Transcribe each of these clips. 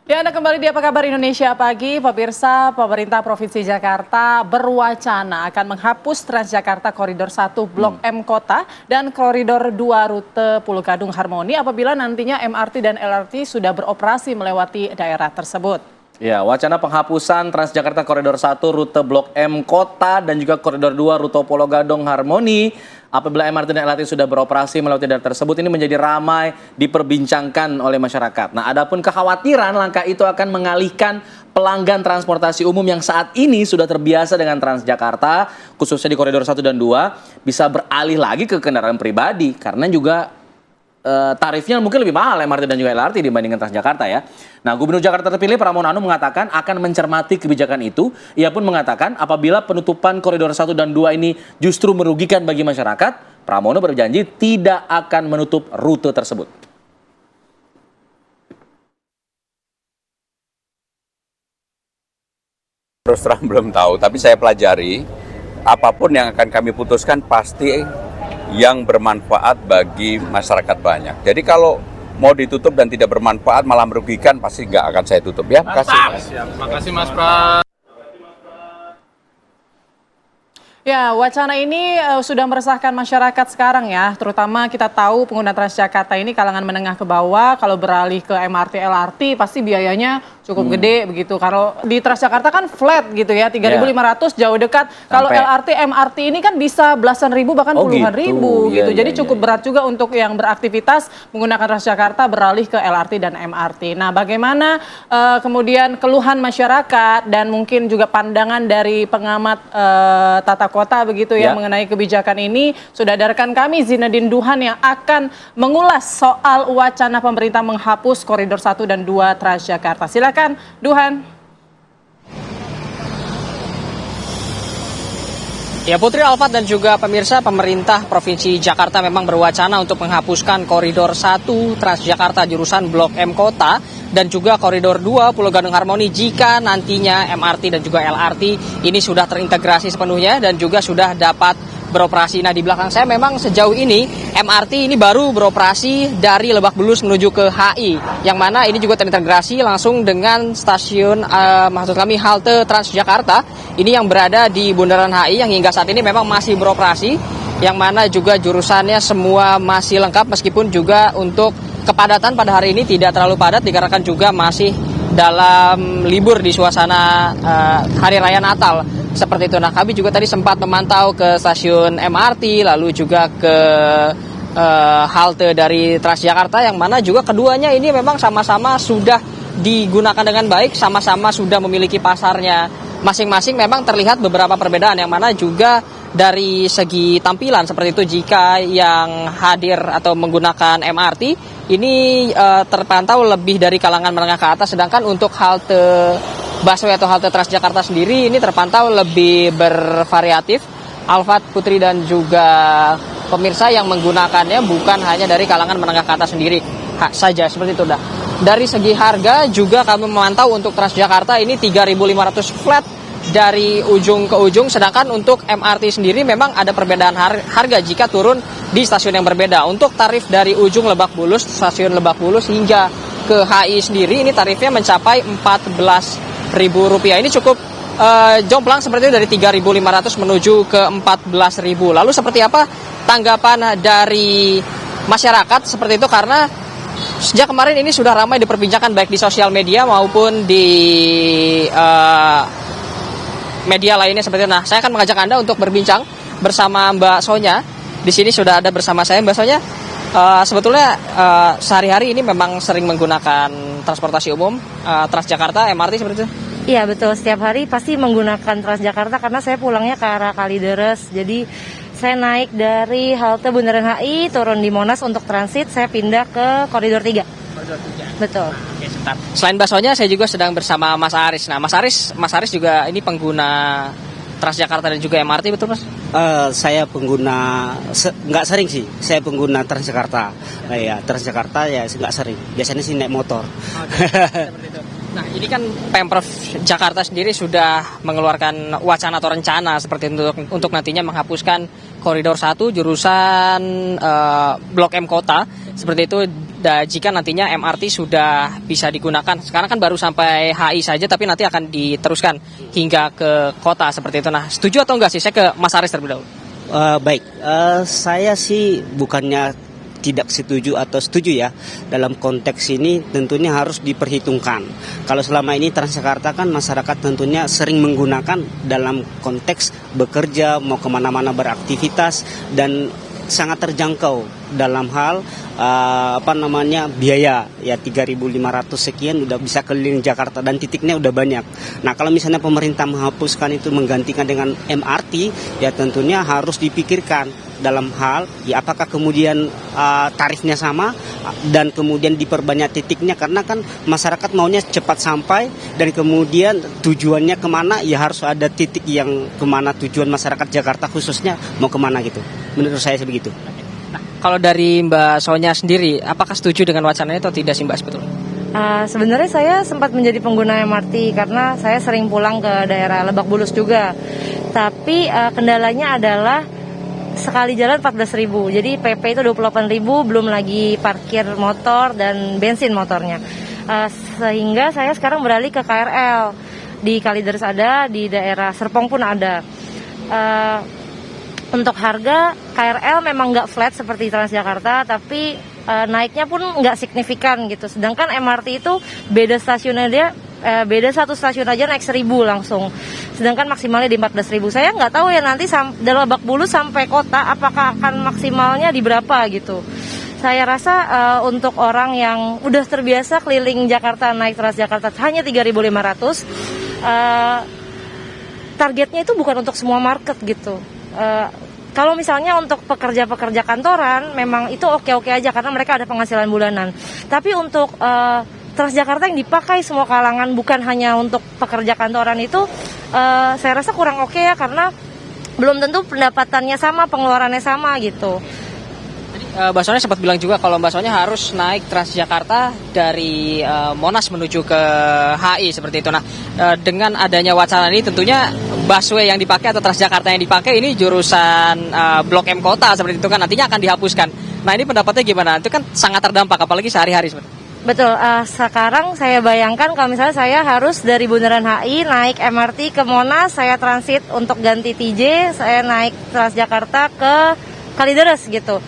Ya, Anda kembali di Apa Kabar Indonesia Pagi. Pemirsa, pemerintah Provinsi Jakarta berwacana akan menghapus Transjakarta Koridor 1 Blok M Kota dan Koridor 2 rute Pulau Gadung Harmoni apabila nantinya MRT dan LRT sudah beroperasi melewati daerah tersebut. Ya, wacana penghapusan Transjakarta Koridor 1 rute Blok M Kota dan juga Koridor 2 rute Pulau Gadung Harmoni apabila MRT dan LRT sudah beroperasi melewati daerah tersebut ini menjadi ramai diperbincangkan oleh masyarakat. Nah, adapun kekhawatiran langkah itu akan mengalihkan pelanggan transportasi umum yang saat ini sudah terbiasa dengan Transjakarta, khususnya di Koridor 1 dan 2, bisa beralih lagi ke kendaraan pribadi karena juga tarifnya mungkin lebih mahal MRT dan juga LRT dibandingkan Transjakarta ya. Nah, Gubernur Jakarta terpilih Pramono Anung mengatakan akan mencermati kebijakan itu. Ia pun mengatakan apabila penutupan Koridor 1 dan 2 ini justru merugikan bagi masyarakat, Pramono berjanji tidak akan menutup rute tersebut. Terus terang belum tahu, tapi saya pelajari apapun yang akan kami putuskan pasti yang bermanfaat bagi masyarakat banyak. Jadi kalau mau ditutup dan tidak bermanfaat malah merugikan pasti nggak akan saya tutup ya. Terima kasih Mas Pras. Ya, wacana ini sudah meresahkan masyarakat sekarang ya, terutama kita tahu pengguna Transjakarta ini kalangan menengah ke bawah, kalau beralih ke MRT, LRT pasti biayanya cukup gede begitu. Kalau di Transjakarta kan flat gitu ya, 3.500 jauh dekat. Kalau LRT, MRT ini kan bisa belasan ribu bahkan puluhan ribu gitu. Jadi cukup berat juga untuk yang beraktivitas menggunakan Transjakarta beralih ke LRT dan MRT. Nah, bagaimana kemudian keluhan masyarakat dan mungkin juga pandangan dari pengamat tata kota begitu ya mengenai kebijakan ini, sudah ada rekan kami Zinedine Duhan yang akan mengulas soal wacana pemerintah menghapus Koridor 1 dan 2 Transjakarta. Silakan Duhan. Ya, Putri, Alfat dan juga pemirsa, pemerintah Provinsi Jakarta memang berwacana untuk menghapuskan Koridor 1 Transjakarta jurusan Blok M Kota dan juga Koridor 2 Pulau Gadung Harmoni jika nantinya MRT dan juga LRT ini sudah terintegrasi sepenuhnya dan juga sudah dapat beroperasi. Nah, di belakang saya memang sejauh ini MRT ini baru beroperasi dari Lebak Bulus menuju ke HI, yang mana ini juga terintegrasi langsung dengan stasiun maksud kami halte Transjakarta ini yang berada di Bundaran HI yang hingga saat ini memang masih beroperasi, yang mana juga jurusannya semua masih lengkap meskipun juga untuk kepadatan pada hari ini tidak terlalu padat dikarenakan juga masih dalam libur di suasana Hari Raya Natal seperti itu. Nah, kami juga tadi sempat memantau ke stasiun MRT lalu juga ke halte dari Transjakarta, yang mana juga keduanya ini memang sama-sama sudah digunakan dengan baik, sama-sama sudah memiliki pasarnya masing-masing. Memang terlihat beberapa perbedaan, yang mana juga dari segi tampilan seperti itu. Jika yang hadir atau menggunakan MRT ini terpantau lebih dari kalangan menengah ke atas, sedangkan untuk halte busway atau halte Transjakarta sendiri ini terpantau lebih bervariatif. Alfat, Putri dan juga pemirsa, yang menggunakannya bukan hanya dari kalangan menengah ke atas sendiri saja seperti itu dah. Dari segi harga juga kami memantau untuk Transjakarta ini 3.500 flat dari ujung ke ujung, sedangkan untuk MRT sendiri memang ada perbedaan harga jika turun di stasiun yang berbeda. Untuk tarif dari ujung Lebak Bulus, stasiun Lebak Bulus hingga ke HI sendiri ini tarifnya mencapai Rp14.000. Ini cukup jomplang seperti itu, dari 3.500 menuju ke 14.000. Lalu seperti apa tanggapan dari masyarakat seperti itu, karena sejak kemarin ini sudah ramai diperbincangkan baik di sosial media maupun di media lainnya seperti itu. Nah, saya akan mengajak Anda untuk berbincang bersama Mbak Sonya. Di sini sudah ada bersama saya Mbak Sonya. Sebetulnya sehari-hari ini memang sering menggunakan transportasi umum, Transjakarta, MRT seperti itu? Iya, betul. Setiap hari pasti menggunakan Transjakarta karena saya pulangnya ke arah Kalideres. Jadi saya naik dari halte Bundaran HI, turun di Monas untuk transit, saya pindah ke Koridor 3. Koridor 3. Betul. Oke, sebentar. Selain Mbak Sonya, saya juga sedang bersama Mas Aris. Nah, Mas Aris juga ini pengguna Transjakarta dan juga MRT, betul Mas? Saya pengguna, nggak sering sih, saya pengguna Transjakarta. Ya, Transjakarta ya nggak sering, biasanya sih naik motor. Seperti itu. Nah, ini kan Pemprov Jakarta sendiri sudah mengeluarkan wacana atau rencana seperti itu untuk nantinya menghapuskan Koridor 1 jurusan Blok M Kota seperti itu jika nantinya MRT sudah bisa digunakan. Sekarang kan baru sampai HI saja, tapi nanti akan diteruskan hingga ke kota seperti itu. Nah, setuju atau enggak sih? Saya ke Mas Aris terlebih dahulu. Baik, saya sih bukannya tidak setuju atau setuju ya. Dalam konteks ini tentunya harus diperhitungkan. Kalau selama ini Transjakarta kan masyarakat tentunya sering menggunakan dalam konteks bekerja, mau kemana-mana beraktivitas, dan sangat terjangkau dalam hal biaya ya 3.500 sekian udah bisa keliling Jakarta dan titiknya udah banyak. Nah, kalau misalnya pemerintah menghapuskan itu menggantikan dengan MRT, ya tentunya harus dipikirkan dalam hal ya apakah kemudian tarifnya sama dan kemudian diperbanyak titiknya, karena kan masyarakat maunya cepat sampai dan kemudian tujuannya kemana ya harus ada titik yang kemana tujuan masyarakat Jakarta khususnya mau kemana gitu. Menurut saya sebegitu. Nah, kalau dari Mbak Sonya sendiri, apakah setuju dengan wacananya atau tidak sih Mbak sebetulnya? Sebenarnya saya sempat menjadi pengguna MRT karena saya sering pulang ke daerah Lebak Bulus juga. Tapi kendalanya adalah sekali jalan 14.000. Jadi PP itu 28.000, belum lagi parkir motor dan bensin motornya. Sehingga saya sekarang beralih ke KRL. Di Kalideres ada, di daerah Serpong pun ada. Untuk harga KRL memang nggak flat seperti Transjakarta, tapi naiknya pun nggak signifikan gitu. Sedangkan MRT itu beda stasiunnya dia, beda satu stasiun aja naik 1.000 langsung. Sedangkan maksimalnya di 14.000. Saya nggak tahu ya nanti dari Lebak Bulus sampai kota apakah akan maksimalnya di berapa gitu. Saya rasa untuk orang yang udah terbiasa keliling Jakarta naik Transjakarta hanya 3.500, targetnya itu bukan untuk semua market gitu. Kalau misalnya untuk pekerja-pekerja kantoran memang itu oke-oke aja karena mereka ada penghasilan bulanan. Tapi untuk Transjakarta yang dipakai semua kalangan, bukan hanya untuk pekerja kantoran itu, saya rasa kurang oke ya, karena belum tentu pendapatannya sama, pengeluarannya sama gitu. Mbak Sonya sempat bilang juga kalau Mbak Sonya harus naik Transjakarta dari Monas menuju ke HI seperti itu. Nah, dengan adanya wacana ini tentunya busway yang dipakai atau Transjakarta yang dipakai ini jurusan Blok M Kota seperti itu kan nantinya akan dihapuskan. Nah, ini pendapatnya gimana? Itu kan sangat terdampak apalagi sehari-hari seperti itu. Betul, sekarang saya bayangkan kalau misalnya saya harus dari Bundaran HI naik MRT ke Monas, saya transit untuk ganti TJ, saya naik Transjakarta ke Kalideres gitu.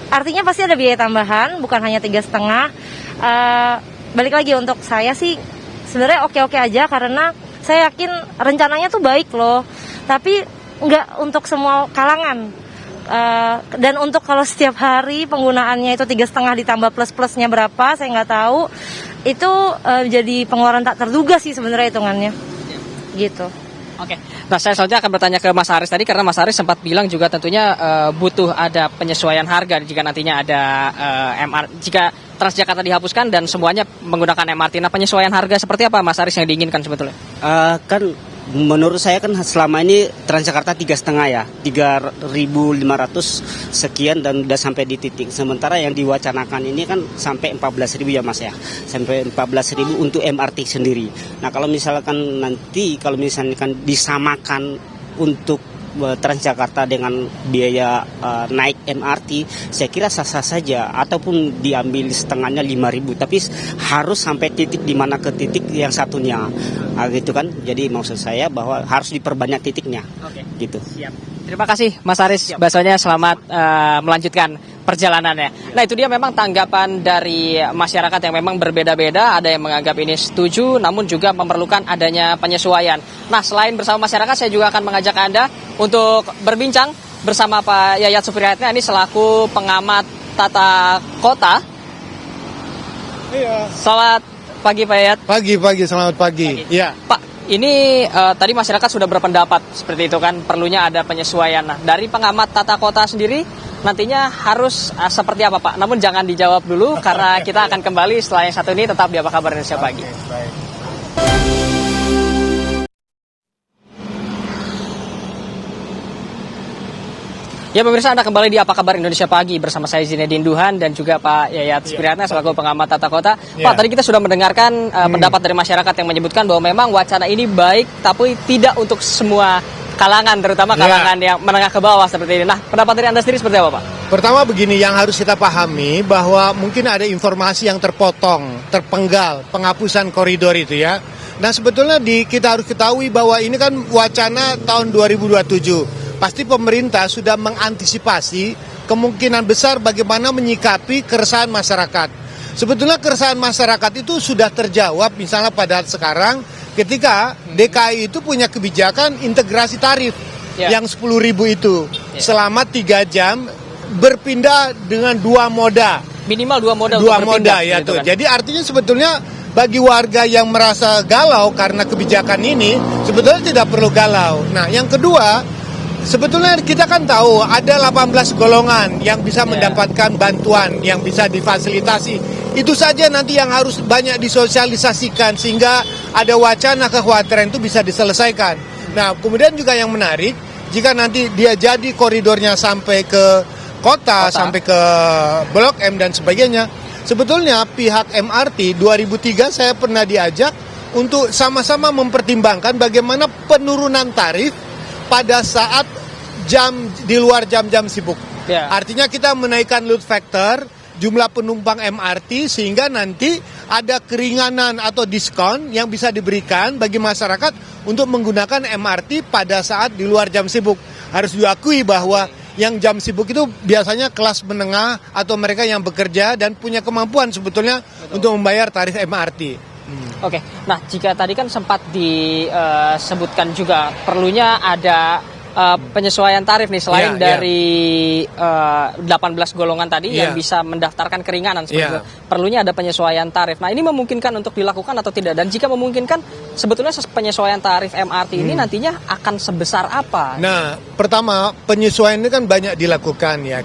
Artinya pasti ada biaya tambahan, bukan hanya 3,5. Balik lagi untuk saya sih sebenarnya oke-oke aja karena saya yakin rencananya tuh baik loh. Tapi nggak untuk semua kalangan. Dan untuk kalau setiap hari penggunaannya itu 3,5 ditambah plus-plusnya berapa, saya nggak tahu. Itu jadi pengeluaran tak terduga sih sebenarnya hitungannya. Gitu. Oke, nah saya selanjutnya akan bertanya ke Mas Haris tadi karena Mas Haris sempat bilang juga tentunya butuh ada penyesuaian harga jika nantinya ada jika Transjakarta dihapuskan dan semuanya menggunakan MRT. Nah, penyesuaian harga seperti apa Mas Haris yang diinginkan sebetulnya? Kan menurut saya kan selama ini Transjakarta 3,5 ya, 3.500 sekian dan udah sampai di titik. Sementara yang diwacanakan ini kan sampai 14.000 ya Mas ya, sampai 14.000 untuk MRT sendiri. Nah, kalau misalkan disamakan untuk Transjakarta dengan biaya naik MRT, saya kira sah-sah saja, ataupun diambil setengahnya 5.000, tapi harus sampai titik di mana ke titik yang satunya, gitu kan. Jadi maksud saya bahwa harus diperbanyak titiknya. Oke. Gitu. Siap. Terima kasih Mas Haris, bahasanya selamat melanjutkan perjalanannya. Nah, itu dia memang tanggapan dari masyarakat yang memang berbeda-beda. Ada yang menganggap ini setuju, namun juga memerlukan adanya penyesuaian. Nah, selain bersama masyarakat, saya juga akan mengajak Anda untuk berbincang bersama Pak Yayat Supriyatna, ini selaku pengamat tata kota. Iya. Selamat pagi Pak Yayat. Pagi, selamat pagi. Iya. Pak, ini tadi masyarakat sudah berpendapat seperti itu kan, perlunya ada penyesuaian. Nah, dari pengamat tata kota sendiri, nantinya harus seperti apa Pak? Namun jangan dijawab dulu karena kita akan kembali setelah yang satu ini, tetap di Apa Kabar Indonesia Pagi. Baik. Ya pemirsa, Anda kembali di Apa Kabar Indonesia Pagi bersama saya Zinedine Duhan dan juga Pak Yayat Supriyatna selaku pengamat tata kota. Pak, tadi kita sudah mendengarkan pendapat dari masyarakat yang menyebutkan bahwa memang wacana ini baik tapi tidak untuk semua kalangan, terutama kalangan yang menengah ke bawah seperti ini. Nah, pendapat dari Anda sendiri seperti apa, Pak? Pertama begini, yang harus kita pahami bahwa mungkin ada informasi yang terpotong, terpenggal, penghapusan koridor itu ya. Nah sebetulnya kita harus ketahui bahwa ini kan wacana tahun 2027. Pasti pemerintah sudah mengantisipasi kemungkinan besar bagaimana menyikapi keresahan masyarakat. Sebetulnya keresahan masyarakat itu sudah terjawab misalnya pada sekarang ketika DKI itu punya kebijakan integrasi tarif yang 10.000 itu selama 3 jam berpindah dengan 2 moda. Minimal 2 moda 2 untuk moda berpindah, ya gitu tuh. kan? Jadi artinya sebetulnya bagi warga yang merasa galau karena kebijakan ini sebetulnya tidak perlu galau. Nah, yang kedua, sebetulnya kita kan tahu ada 18 golongan yang bisa mendapatkan bantuan, yang bisa difasilitasi. Itu saja nanti yang harus banyak disosialisasikan sehingga ada wacana kekhawatiran itu bisa diselesaikan. Nah, kemudian juga yang menarik, jika nanti dia jadi koridornya sampai ke kota, sampai ke Blok M dan sebagainya, sebetulnya pihak MRT 2003 saya pernah diajak untuk sama-sama mempertimbangkan bagaimana penurunan tarif pada saat di luar jam-jam sibuk. Artinya kita menaikkan load factor, jumlah penumpang MRT sehingga nanti ada keringanan atau diskon yang bisa diberikan bagi masyarakat untuk menggunakan MRT pada saat di luar jam sibuk. Harus diakui bahwa yang jam sibuk itu biasanya kelas menengah atau mereka yang bekerja dan punya kemampuan sebetulnya untuk membayar tarif MRT. Oke, nah jika tadi kan sempat disebutkan juga perlunya ada penyesuaian tarif nih selain dari 18 golongan tadi yang bisa mendaftarkan keringanan seperti itu. Perlunya ada penyesuaian tarif. Nah, ini memungkinkan untuk dilakukan atau tidak? Dan jika memungkinkan, sebetulnya penyesuaian tarif MRT ini nantinya akan sebesar apa? Nah, pertama penyesuaian ini kan banyak dilakukan ya.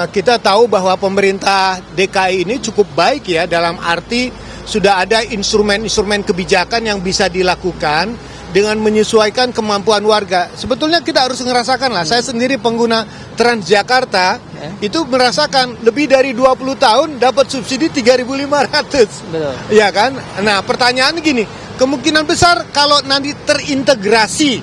Kita tahu bahwa pemerintah DKI ini cukup baik ya dalam arti sudah ada instrumen-instrumen kebijakan yang bisa dilakukan dengan menyesuaikan kemampuan warga. Sebetulnya kita harus ngerasakan lah. Saya sendiri pengguna Transjakarta itu merasakan lebih dari 20 tahun dapat subsidi 3.500. Betul. Ya kan? Nah, pertanyaan gini, kemungkinan besar kalau nanti terintegrasi,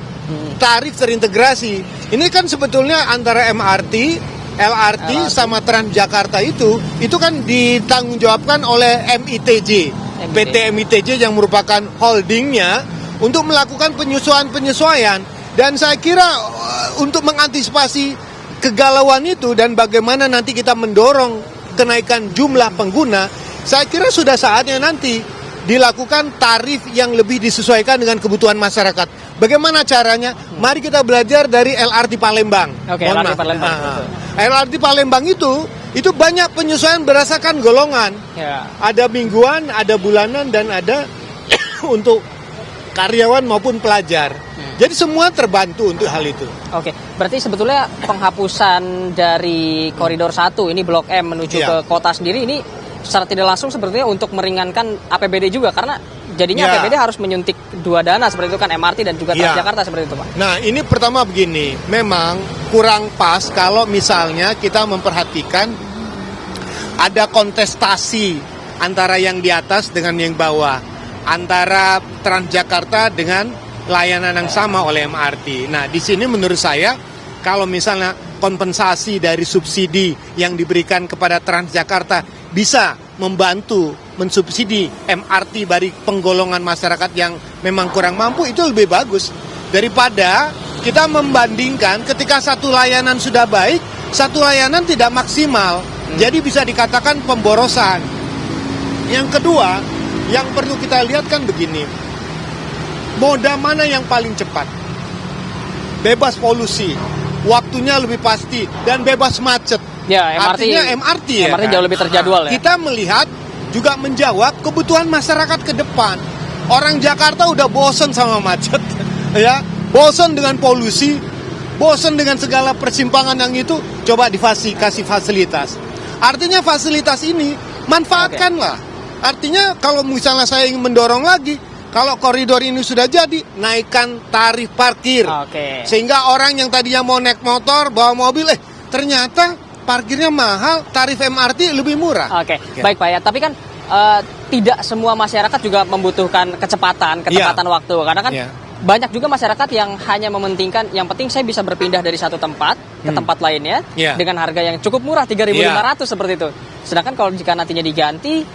tarif terintegrasi, ini kan sebetulnya antara MRT, LRT sama Transjakarta itu kan ditanggungjawabkan oleh MITJ. PT MITJ yang merupakan holdingnya untuk melakukan penyesuaian. Dan saya kira untuk mengantisipasi kegalauan itu dan bagaimana nanti kita mendorong kenaikan jumlah pengguna, saya kira sudah saatnya nanti dilakukan tarif yang lebih disesuaikan dengan kebutuhan masyarakat. Bagaimana caranya? Mari kita belajar dari LRT Palembang. LRT Palembang. LRT Palembang itu banyak penyesuaian berdasarkan golongan. Ada mingguan, ada bulanan, dan ada untuk karyawan maupun pelajar. Jadi semua terbantu untuk hal itu. Oke, berarti sebetulnya penghapusan dari koridor 1 ini Blok M menuju ke kota sendiri ini secara tidak langsung sepertinya untuk meringankan APBD juga karena jadinya APBD harus menyuntik 2 dana seperti itu kan, MRT dan juga Transjakarta seperti itu, Pak. Nah, ini pertama begini, memang kurang pas kalau misalnya kita memperhatikan ada kontestasi antara yang di atas dengan yang bawah, antara Transjakarta dengan layanan yang sama oleh MRT. Nah, di sini menurut saya kalau misalnya kompensasi dari subsidi yang diberikan kepada Transjakarta bisa membantu mensubsidi MRT bagi penggolongan masyarakat yang memang kurang mampu, itu lebih bagus daripada kita membandingkan ketika satu layanan sudah baik, satu layanan tidak maksimal. Jadi bisa dikatakan pemborosan. Yang kedua, yang perlu kita lihat kan begini, moda mana yang paling cepat, bebas polusi, waktunya lebih pasti, dan bebas macet. Ya, Artinya MRT ya. MRT jauh lebih terjadwal ya. Kita melihat juga menjawab kebutuhan masyarakat ke depan. Orang Jakarta udah bosen sama macet, ya, bosen dengan polusi, bosen dengan segala persimpangan yang itu. Coba kasih fasilitas. Artinya fasilitas ini manfaatkanlah. Artinya kalau misalnya saya ingin mendorong lagi, kalau koridor ini sudah jadi, naikkan tarif parkir. Sehingga orang yang tadinya mau naik motor, bawa mobil, ternyata parkirnya mahal, tarif MRT lebih murah. Baik Pak ya, tapi kan tidak semua masyarakat juga membutuhkan kecepatan waktu. Karena kan banyak juga masyarakat yang hanya mementingkan yang penting saya bisa berpindah dari satu tempat ke tempat lainnya dengan harga yang cukup murah 3.500 seperti itu. Sedangkan kalau jika nantinya diganti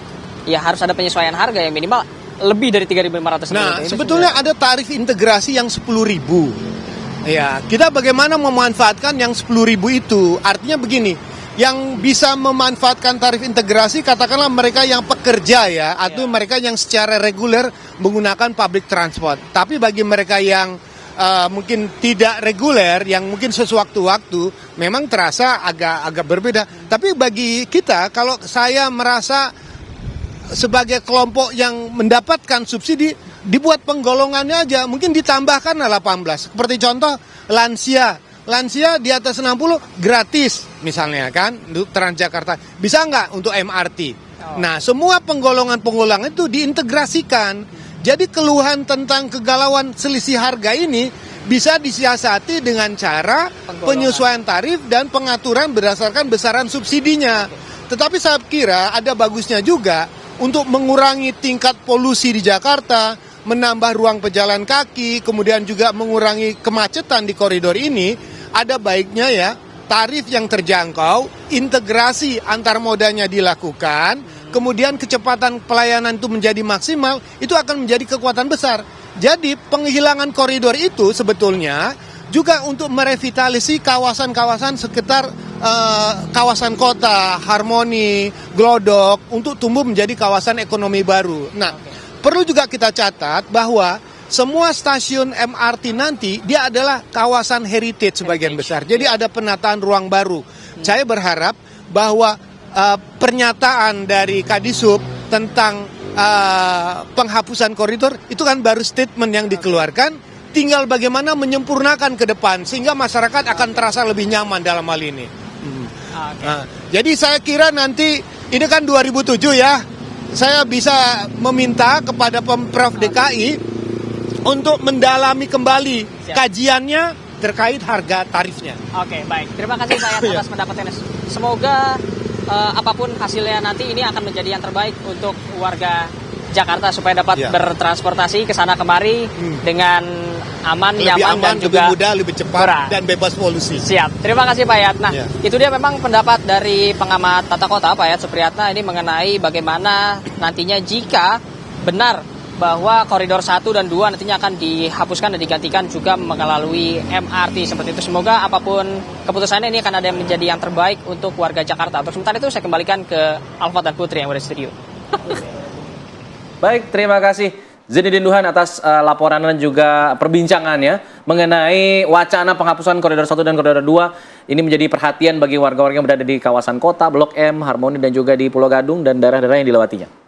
ya harus ada penyesuaian harga yang minimal lebih dari 3.500. Nah, sebetulnya ada tarif integrasi yang 10.000. Ya, kita bagaimana memanfaatkan yang 10.000 itu? Artinya begini, yang bisa memanfaatkan tarif integrasi katakanlah mereka yang pekerja ya, atau mereka yang secara reguler menggunakan public transport. Tapi bagi mereka yang mungkin tidak reguler, yang mungkin sewaktu-waktu, memang terasa agak berbeda. Tapi bagi kita, kalau saya merasa sebagai kelompok yang mendapatkan subsidi, dibuat penggolongannya aja, mungkin ditambahkan 18. Seperti contoh lansia di atas 60 gratis misalnya kan untuk Transjakarta. Bisa nggak untuk MRT? Nah, semua penggolongan itu diintegrasikan. Jadi keluhan tentang kegalauan selisih harga ini bisa disiasati dengan cara penyesuaian tarif dan pengaturan berdasarkan besaran subsidinya. Tetapi saya kira ada bagusnya juga untuk mengurangi tingkat polusi di Jakarta, menambah ruang pejalan kaki, kemudian juga mengurangi kemacetan di koridor ini, ada baiknya ya tarif yang terjangkau, integrasi antar modanya dilakukan, kemudian kecepatan pelayanan itu menjadi maksimal, itu akan menjadi kekuatan besar. Jadi penghilangan koridor itu sebetulnya juga untuk merevitalisasi kawasan-kawasan sekitar kawasan kota, Harmoni, Glodok, untuk tumbuh menjadi kawasan ekonomi baru. Nah, perlu juga kita catat bahwa semua stasiun MRT nanti dia adalah kawasan heritage sebagian besar. Jadi ada penataan ruang baru. Saya berharap bahwa pernyataan dari Kadisub tentang penghapusan koridor itu kan baru statement yang dikeluarkan. Tinggal bagaimana menyempurnakan ke depan sehingga masyarakat akan terasa lebih nyaman dalam hal ini. Nah, jadi saya kira nanti ini kan 2007 ya. Saya bisa meminta kepada Pemprov DKI untuk mendalami kembali kajiannya terkait harga tarifnya. Oke, baik. Terima kasih Pak Yat atas pendapatnya. Semoga apapun hasilnya nanti ini akan menjadi yang terbaik untuk warga Jakarta supaya dapat bertransportasi ke sana kemari dengan aman, lebih nyaman, dan lebih juga mudah, lebih cepat murah dan bebas polusi. Siap. Terima kasih Pak Yat. Nah, itu dia memang pendapat dari pengamat tata kota Pak Yat Supriyatna ini mengenai bagaimana nantinya jika benar bahwa koridor 1 dan 2 nantinya akan dihapuskan dan digantikan juga melalui MRT seperti itu. Semoga apapun keputusannya ini akan ada yang menjadi yang terbaik untuk warga Jakarta. Untuk sementara itu saya kembalikan ke Alfat dan Putri yang berada di studio. Baik, terima kasih Zainuddin Duhan atas laporan dan juga perbincangannya mengenai wacana penghapusan koridor 1 dan koridor 2. Ini menjadi perhatian bagi warga-warga yang berada di kawasan kota, Blok M, Harmoni dan juga di Pulau Gadung dan daerah-daerah yang dilewatinya.